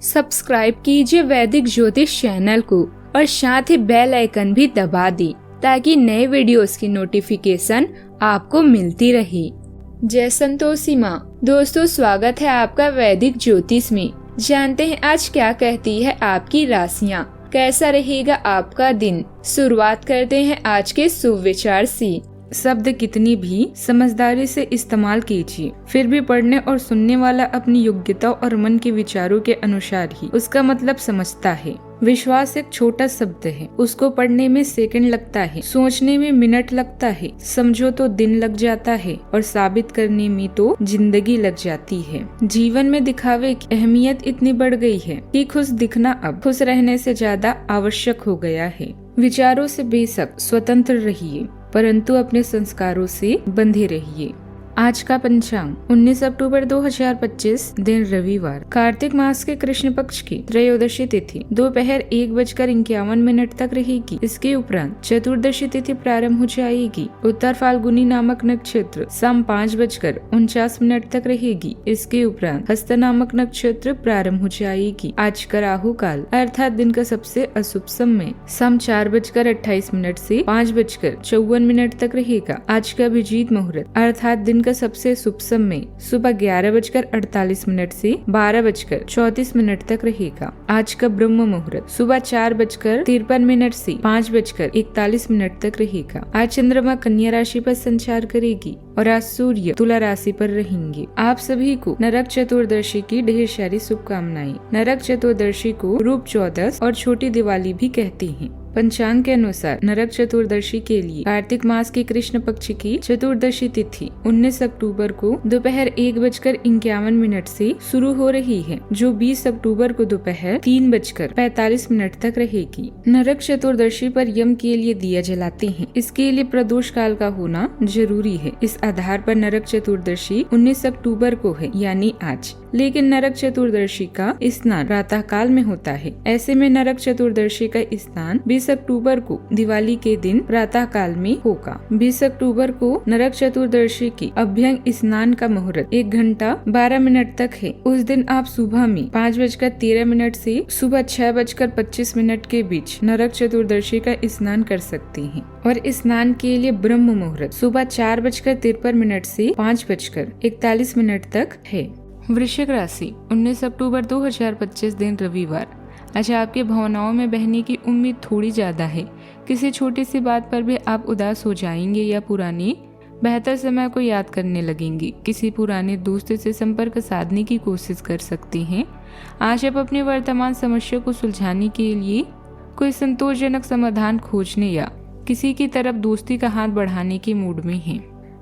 Subscribe कीजिए वैदिक ज्योतिष चैनल को और साथ ही बेल आइकन भी दबा दी ताकि नए वीडियोस की नोटिफिकेशन आपको मिलती रहे। जय संतोषी माँ। दोस्तों, स्वागत है आपका वैदिक ज्योतिष में। जानते हैं आज क्या कहती है आपकी राशियाँ, कैसा रहेगा आपका दिन। शुरुआत करते हैं आज के शुभ विचार से। शब्द कितनी भी समझदारी से इस्तेमाल कीजिए, फिर भी पढ़ने और सुनने वाला अपनी योग्यता और मन के विचारों के अनुसार ही उसका मतलब समझता है। विश्वास एक छोटा शब्द है, उसको पढ़ने में सेकंड लगता है, सोचने में मिनट लगता है, समझो तो दिन लग जाता है और साबित करने में तो जिंदगी लग जाती है। जीवन में दिखावे की अहमियत इतनी बढ़ गई है कि खुश दिखना अब खुश रहने से ज्यादा आवश्यक हो गया है। विचारों से बेशक स्वतंत्र रहिए, परंतु अपने संस्कारों से बंधे रहिए। आज का पंचांग 19 अक्टूबर 2025, दिन रविवार। कार्तिक मास के कृष्ण पक्ष की त्रयोदशी तिथि दोपहर 1:51 तक रहेगी। इसके उपरांत चतुर्दशी तिथि प्रारंभ हो जाएगी। उत्तर फाल्गुनी नामक नक्षत्र शाम 5:49 तक रहेगी। इसके उपरांत हस्त नामक नक्षत्र प्रारंभ हो जाएगी। आज का राहु काल अर्थात दिन का सबसे अशुभ समय शाम 4:28 से 5:54 तक रहेगा। आज का अभिजीत मुहूर्त अर्थात दिन का सबसे शुभ समय सुबह 11:48 से 12:34 तक रहेगा। आज का ब्रह्म मुहूर्त सुबह 4:53 से 5:41 तक रहेगा। आज चंद्रमा कन्या राशि पर संचार करेगी और आज सूर्य तुला राशि पर रहेंगे। आप सभी को नरक चतुर्दशी की ढेर सारी शुभकामनाएं। नरक चतुर्दशी को रूप चौदस और छोटी दिवाली भी कहते हैं। पंचांग के अनुसार नरक चतुर्दशी के लिए कार्तिक मास की कृष्ण पक्ष की चतुर्दशी तिथि 19 अक्टूबर को दोपहर 1:51 से शुरू हो रही है, जो 20 अक्टूबर को दोपहर 3:45 तक रहेगी। नरक चतुर्दशी पर यम के लिए दिया जलाते हैं, इसके लिए प्रदोष काल का होना जरूरी है। इस आधार पर नरक चतुर्दशी 19 अक्टूबर को है, यानी आज। लेकिन नरक चतुर्दशी का स्नान प्रातः काल में होता है। ऐसे में नरक चतुर्दशी का स्नान 20 अक्टूबर को दिवाली के दिन प्रातः काल में होगा। 20 अक्टूबर को नरक चतुर्दशी की अभ्यंग स्नान का मुहूर्त 1:12 तक है। उस दिन आप सुबह में 5:13 से सुबह 6:25 के बीच नरक चतुर्दशी का स्नान कर सकते हैं और स्नान के लिए ब्रह्म मुहूर्त सुबह 4:53 से 5:41 तक है। वृश्चिक राशि 19 अक्टूबर 2025, दिन रविवार। आज आपकी भावनाओं में बहने की उम्मीद थोड़ी ज्यादा है। किसी छोटी सी बात पर भी आप उदास हो जाएंगे या पुरानी बेहतर समय को याद करने लगेंगे। किसी पुराने दोस्त से संपर्क साधने की कोशिश कर सकते हैं। आज आप अपनी वर्तमान समस्या को सुलझाने के लिए कोई संतोषजनक समाधान खोजने या किसी की तरफ दोस्ती का हाथ बढ़ाने के मूड में हैं।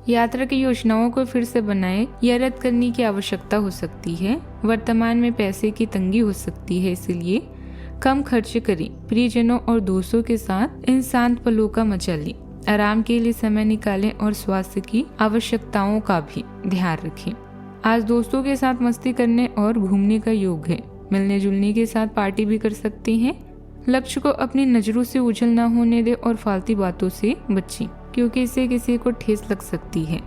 यात्रा की योजनाओं को फिर से बनाए या रद्द करने की आवश्यकता हो सकती है। वर्तमान में पैसे की तंगी हो सकती है, इसलिए कम खर्च करें। प्रियजनों और दोस्तों के साथ इन शांत पलों का मजा लें। आराम के लिए समय निकालें और स्वास्थ्य की आवश्यकताओं का भी ध्यान रखें। आज दोस्तों के साथ मस्ती करने और घूमने का योग है। मिलने जुलने के साथ पार्टी भी कर सकते हैं। लक्ष्य को अपनी नजरों से ओझल न होने दे और फालतू बातों से बचें, क्योंकि इससे किसी को ठेस लग सकती है।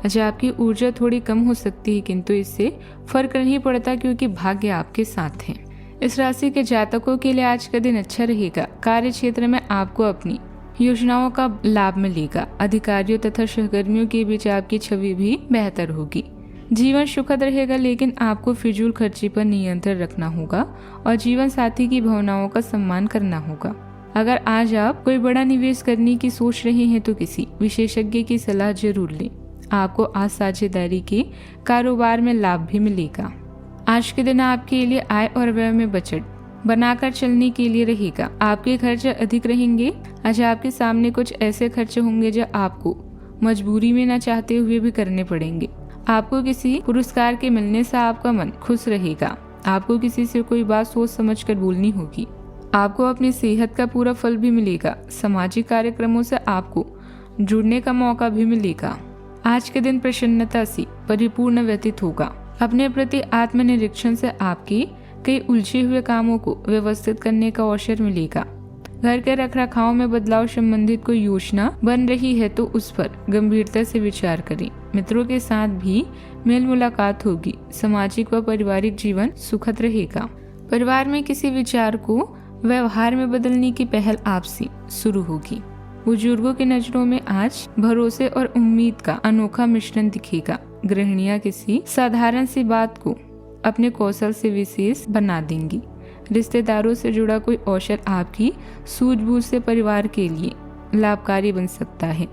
आज आपकी ऊर्जा थोड़ी कम हो सकती है, किंतु इससे फर्क नहीं पड़ता क्योंकि भाग्य आपके साथ है। इस राशि के जातकों के लिए आज का दिन अच्छा रहेगा। कार्य क्षेत्र में आपको अपनी योजनाओं का लाभ मिलेगा। अधिकारियों तथा सहकर्मियों के बीच आपकी छवि भी बेहतर होगी। जीवन सुखद रहेगा, लेकिन आपको फिजूल खर्ची पर नियंत्रण रखना होगा और जीवन साथी की भावनाओं का सम्मान करना होगा। अगर आज आप कोई बड़ा निवेश करने की सोच रहे हैं तो किसी विशेषज्ञ की सलाह जरूर लें। आपको आज साझेदारी के कारोबार में लाभ भी मिलेगा। आज के दिन आपके लिए आय और व्यय में बजट बनाकर चलने के लिए रहेगा। आपके खर्च अधिक रहेंगे। आज आपके सामने कुछ ऐसे खर्च होंगे जो आपको मजबूरी में न चाहते हुए भी करने पड़ेंगे। आपको किसी पुरस्कार के मिलने से आपका मन खुश रहेगा। आपको किसी से कोई बात सोच समझ कर बोलनी होगी। आपको अपनी सेहत का पूरा फल भी मिलेगा। सामाजिक कार्यक्रमों से आपको जुड़ने का मौका भी मिलेगा। आज के दिन प्रसन्नता से परिपूर्ण व्यतीत होगा। अपने प्रति आत्मनिरीक्षण से आपके कई उलझे हुए कामों को व्यवस्थित करने का अवसर मिलेगा। घर के रखरखाव में बदलाव संबंधित कोई योजना बन रही है तो उस पर गंभीरता से विचार करें। मित्रों के साथ भी मेल मुलाकात होगी। सामाजिक व पारिवारिक जीवन सुखद रहेगा। परिवार में किसी विचार को व्यवहार में बदलने की पहल आपसे शुरू होगी। बुजुर्गों की नजरों में आज भरोसे और उम्मीद का अनोखा मिश्रण दिखेगा। गृहिणियां किसी साधारण सी बात को अपने कौशल से विशेष बना देंगी। रिश्तेदारों से जुड़ा कोई अवसर आपकी सूझबूझ से परिवार के लिए लाभकारी बन सकता है।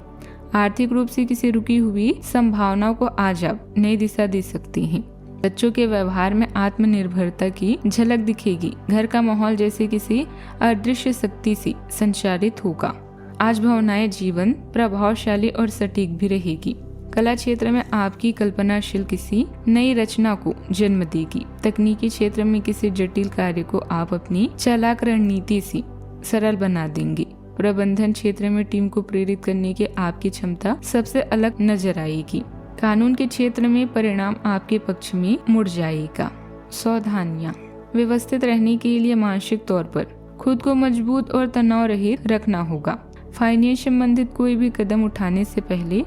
आर्थिक रूप से किसी रुकी हुई संभावनाओं को आज आप नई दिशा दे सकती हैं। बच्चों के व्यवहार में आत्मनिर्भरता की झलक दिखेगी। घर का माहौल जैसे किसी अदृश्य शक्ति से संचालित होगा। आज भावनाएं जीवन प्रभावशाली और सटीक भी रहेगी। कला क्षेत्र में आपकी कल्पनाशील किसी नई रचना को जन्म देगी। तकनीकी क्षेत्र में किसी जटिल कार्य को आप अपनी चालाक रणनीति से सरल बना देंगे। प्रबंधन क्षेत्र में टीम को प्रेरित करने की आपकी क्षमता सबसे अलग नजर आएगी। कानून के क्षेत्र में परिणाम आपके पक्ष में मुड़ जाएगा। सावधानियां, व्यवस्थित रहने के लिए मानसिक तौर पर खुद को मजबूत और तनाव रहित रखना होगा। फाइनेंस संबंधित कोई भी कदम उठाने से पहले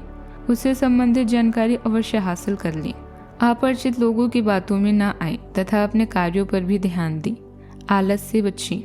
उससे संबंधित जानकारी अवश्य हासिल कर लें। अपरिचित लोगों की बातों में ना आए तथा अपने कार्यों पर भी ध्यान दें। आलस से बचें,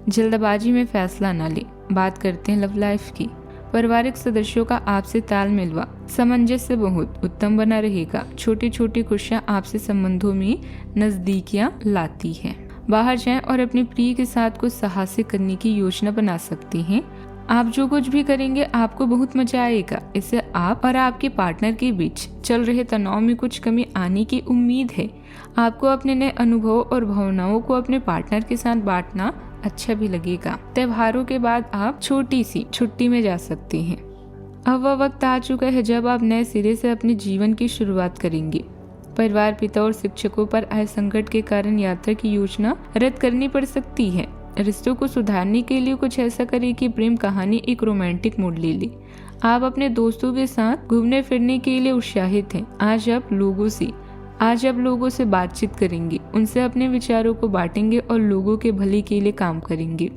जल्दबाजी में फैसला न लें। बात करते हैं लव लाइफ की। पारिवारिक सदस्यों का आपसे तालमेल व सामंजस्य बहुत उत्तम बना रहेगा। छोटी छोटी खुशियां आपसे संबंधों में नजदीकियां लाती है। बाहर जाएं और अपने प्रिय के साथ कुछ साहसिक करने की योजना बना सकती हैं। आप जो कुछ भी करेंगे आपको बहुत मजा आएगा। इससे आप और आपके पार्टनर के बीच चल रहे तनाव में कुछ कमी आने की उम्मीद है। आपको अपने नए अनुभवों और भावनाओं को अपने पार्टनर के साथ बांटना अच्छा भी लगेगा। त्योहारों के बाद आप छोटी सी छुट्टी में जा सकते हैं। अब वह वक्त आ चुका है जब आप नए सिरे से अपने जीवन की शुरुआत करेंगे। परिवार, पिता और शिक्षकों पर आए संकट के कारण यात्रा की योजना रद्द करनी पड़ सकती है। रिश्तों को सुधारने के लिए कुछ ऐसा करें कि प्रेम कहानी एक रोमांटिक मोड़ ले ले। आप अपने दोस्तों के साथ घूमने फिरने के लिए उत्साहित हैं। आज आप लोगों से बातचीत करेंगे, उनसे अपने विचारों को बांटेंगे और लोगों के भले के लिए काम करेंगे।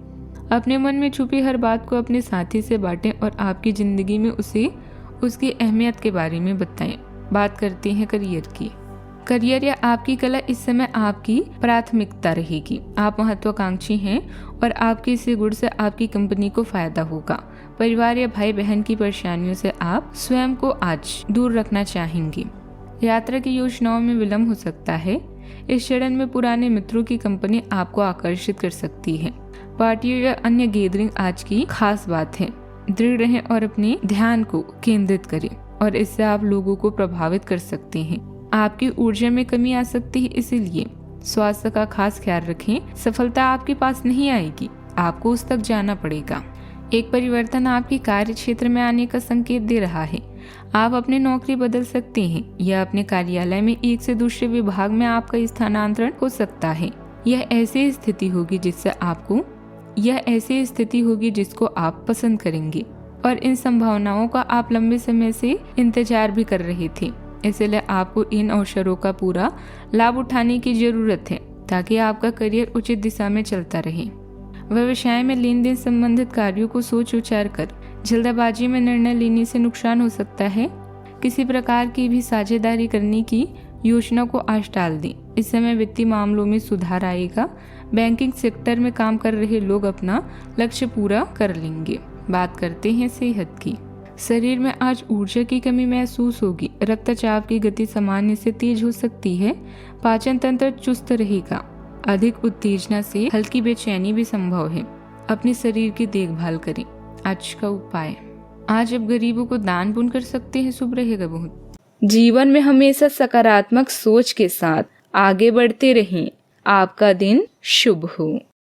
अपने मन में छुपी हर बात को अपने साथी से बांटें और आपकी जिंदगी में उसे उसकी अहमियत के बारे में बताएं। बात करते हैं करियर की। करियर या आपकी कला इस समय आपकी प्राथमिकता रहेगी। आप महत्वाकांक्षी हैं और आपके इस गुण से आपकी कंपनी को फायदा होगा। परिवार या भाई बहन की परेशानियों से आप स्वयं को आज दूर रखना चाहेंगे। यात्रा की योजनाओं में विलंब हो सकता है। इस चरण में पुराने मित्रों की कंपनी आपको आकर्षित कर सकती है। पार्टियों या अन्य गैदरिंग आज की खास बात है। दृढ़ रहें और अपने ध्यान को केंद्रित करें और इससे आप लोगों को प्रभावित कर सकते हैं। आपकी ऊर्जा में कमी आ सकती है, इसीलिए स्वास्थ्य का खास ख्याल रखें। सफलता आपके पास नहीं आएगी, आपको उस तक जाना पड़ेगा। एक परिवर्तन आपके कार्य क्षेत्र में आने का संकेत दे रहा है। आप अपनी नौकरी बदल सकते हैं या अपने कार्यालय में एक से दूसरे विभाग में आपका स्थानांतरण हो सकता है। यह ऐसी स्थिति होगी जिसको आप पसंद करेंगे और इन संभावनाओं का आप लंबे समय से इंतजार भी कर रहे थे। इसलिए आपको इन अवसरों का पूरा लाभ उठाने की जरूरत है ताकि आपका करियर उचित दिशा में चलता रहे। व्यवसाय में लेन देन संबंधित कार्यों को सोच विचार कर जल्दबाजी में निर्णय लेने से नुकसान हो सकता है। किसी प्रकार की भी साझेदारी करने की योजना को आज टाल दें। इस समय वित्तीय मामलों में सुधार आएगा। बैंकिंग सेक्टर में काम कर रहे लोग अपना लक्ष्य पूरा कर लेंगे। बात करते हैं सेहत की। शरीर में आज ऊर्जा की कमी महसूस होगी। रक्तचाप की गति सामान्य से तेज हो सकती है। पाचन तंत्र चुस्त रहेगा। अधिक उत्तेजना से हल्की बेचैनी भी संभव है। अपने शरीर की देखभाल करें। आज का उपाय, आज आप गरीबों को दान पुण्य कर सकते हैं, शुभ रहेगा बहुत। जीवन में हमेशा सकारात्मक सोच के साथ आगे बढ़ते रहें। आपका दिन शुभ हो।